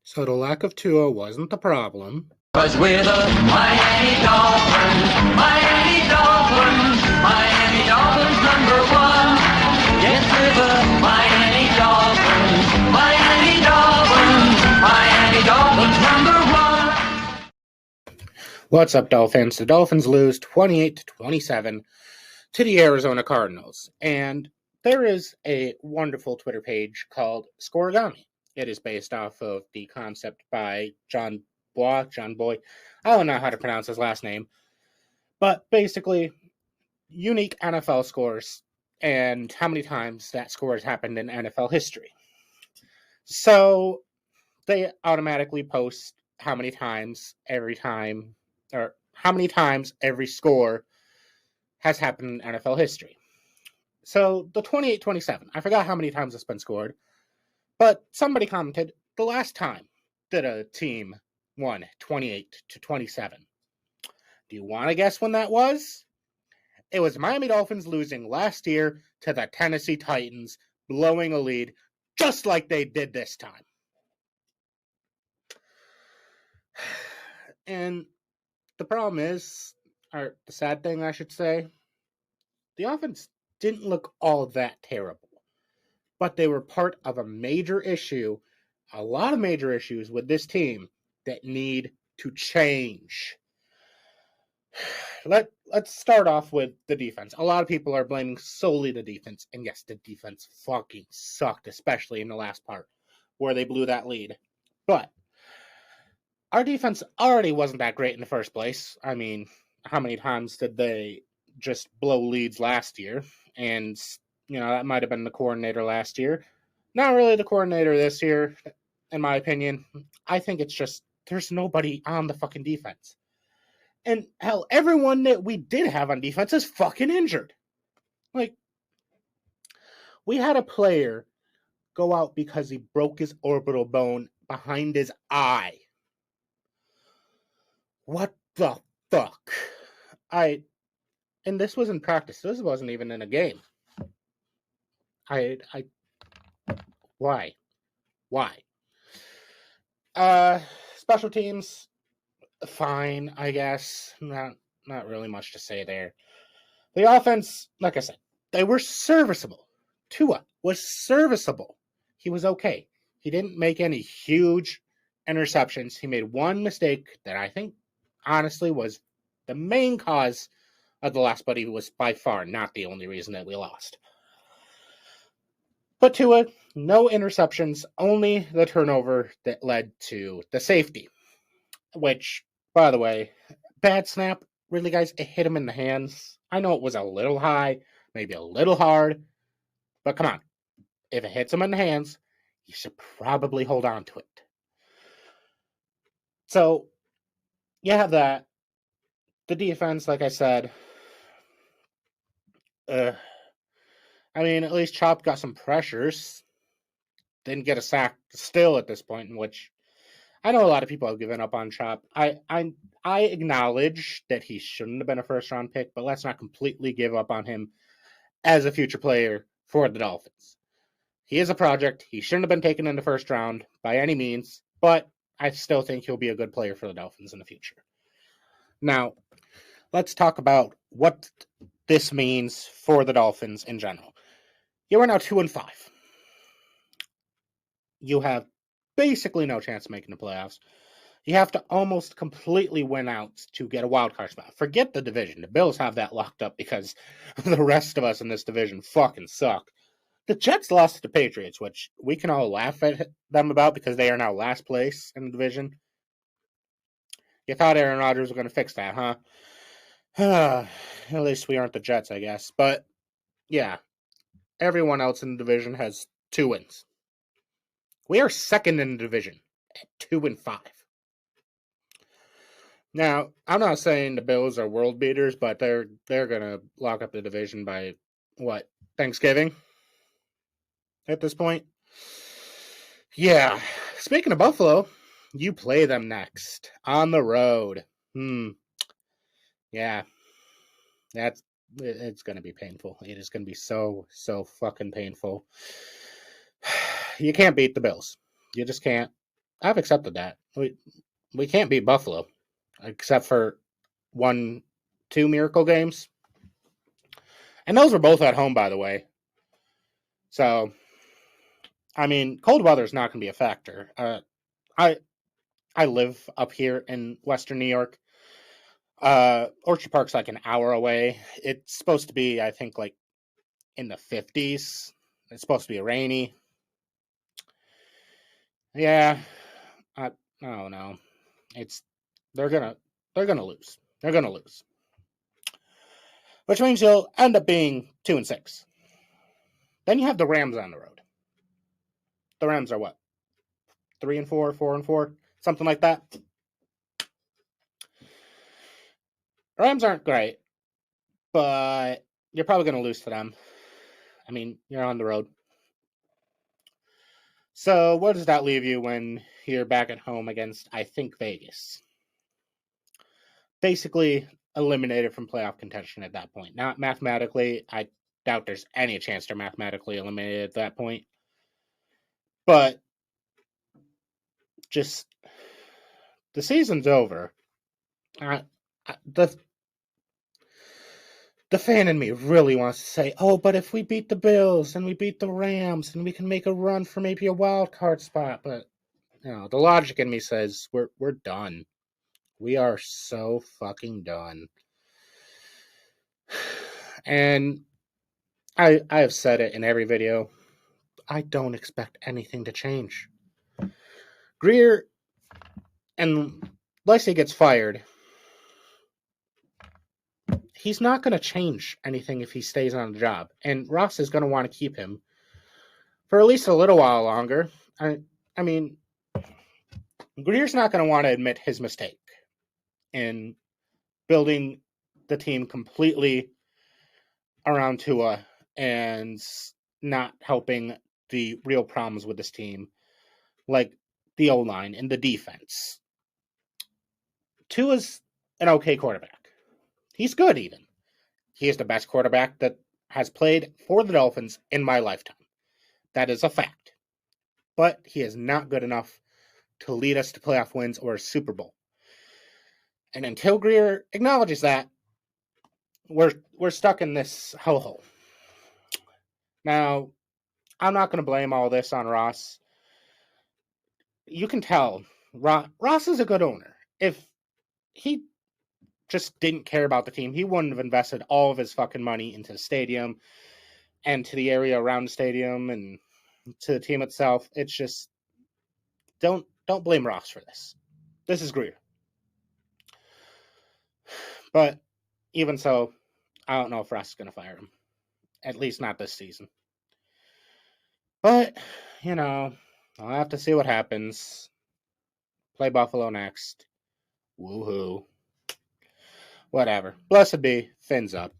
So the lack of Tua wasn't the problem. Cause we're the Miami Dolphins, Miami Dolphins, Miami Dolphins #1. Yes, we're the Miami Dolphins, Miami Dolphins, Miami Dolphins #1. What's up, Dolphins? The Dolphins lose 28-27 to the Arizona Cardinals. And there is a wonderful Twitter page called Scoregami. It is based off of the concept by John Boy. I don't know how to pronounce his last name. But basically, unique NFL scores and how many times that score has happened in NFL history. So they automatically post how many times every score has happened in NFL history. So the 28-27, I forgot how many times it's been scored, but somebody commented the last time that a team won 28-27. Do you want to guess when that was? It was Miami Dolphins losing last year to the Tennessee Titans, blowing a lead just like they did this time. And the problem is, or the sad thing I should say, the offense didn't look all that terrible. But they were part of a lot of major issues with this team that need to change. Let's start off with the defense. A lot of people are blaming solely the defense. And yes, the defense fucking sucked, especially in the last part where they blew that lead. But our defense already wasn't that great in the first place. I mean, how many times did they just blow leads last year? And, that might have been the coordinator last year. Not really the coordinator this year, in my opinion. I think it's just there's nobody on the fucking defense. And hell, everyone that we did have on defense is fucking injured. Like, we had a player go out because he broke his orbital bone behind his eye. What the fuck? And this was in practice. This wasn't even in a game. Why? Special teams, fine, I guess. Not really much to say there. The offense, like I said, they were serviceable. Tua was serviceable. He was okay. He didn't make any huge interceptions. He made one mistake that I think, honestly, was the main cause of the loss, but he was by far not the only reason that we lost. But Tua, no interceptions, only the turnover that led to the safety. Which, by the way, bad snap. Really, guys, it hit him in the hands. I know it was a little high, maybe a little hard, but come on. If it hits him in the hands, you should probably hold on to it. So, you have that. The defense, like I said, at least Chop got some pressures. Didn't get a sack still at this point, in which I know a lot of people have given up on Chop. I acknowledge that he shouldn't have been a first-round pick, but let's not completely give up on him as a future player for the Dolphins. He is a project. He shouldn't have been taken in the first round by any means, but I still think he'll be a good player for the Dolphins in the future. Now, let's talk about what this means for the Dolphins in general. You are now 2-5. You have basically no chance of making the playoffs. You have to almost completely win out to get a wild card spot. Forget the division. The Bills have that locked up because the rest of us in this division fucking suck. The Jets lost to the Patriots, which we can all laugh at them about because they are now last place in the division. You thought Aaron Rodgers was going to fix that, huh? At least we aren't the Jets, I guess. But, yeah. Everyone else in the division has 2 wins. We are second in the division at 2-5. Now, I'm not saying the Bills are world beaters, but they're gonna lock up the division by Thanksgiving? At this point? Yeah. Speaking of Buffalo, you play them next on the road. Yeah. It's gonna be painful. It is gonna be so fucking painful. You can't beat the Bills. You just can't. I've accepted that. We can't beat Buffalo, except for 1-2 miracle games, and those were both at home, by the way. So, I mean, cold weather is not going to be a factor. I I live up here in Western New York. Orchard Park's like an hour away. It's supposed to be, I think, like in the 50s. It's supposed to be rainy. Yeah, I don't know. It's they're gonna lose. They're gonna lose, which means you'll end up being 2-6. Then you have the Rams on the road. The Rams are what, 3-4, 4-4, something like that. The Rams aren't great, but you're probably gonna lose to them. I mean, you're on the road. So where does that leave you when you're back at home against, I think, Vegas? Basically eliminated from playoff contention at that point. Not mathematically. I doubt there's any chance they're mathematically eliminated at that point. But just the season's over. The fan in me really wants to say, oh, but if we beat the Bills and we beat the Rams and we can make a run for maybe a wild card spot, but the logic in me says we're done. We are so fucking done. And I have said it in every video. I don't expect anything to change. Greer, unless he gets fired, he's not going to change anything if he stays on the job. And Ross is going to want to keep him for at least a little while longer. I mean, Greer's not going to want to admit his mistake in building the team completely around Tua and not helping the real problems with this team, like the O-line and the defense. Tua's an okay quarterback. He's good, even. He is the best quarterback that has played for the Dolphins in my lifetime. That is a fact. But he is not good enough to lead us to playoff wins or a Super Bowl. And until Greer acknowledges that, we're stuck in this hellhole. Now, I'm not going to blame all this on Ross. You can tell Ross is a good owner. If he just didn't care about the team, he wouldn't have invested all of his fucking money into the stadium and to the area around the stadium and to the team itself. It's just don't blame Ross for this. This is Greer. But even so, I don't know if Ross is going to fire him. At least not this season. But, I'll have to see what happens. Play Buffalo next. Woohoo. Whatever. Blessed be. Fins up.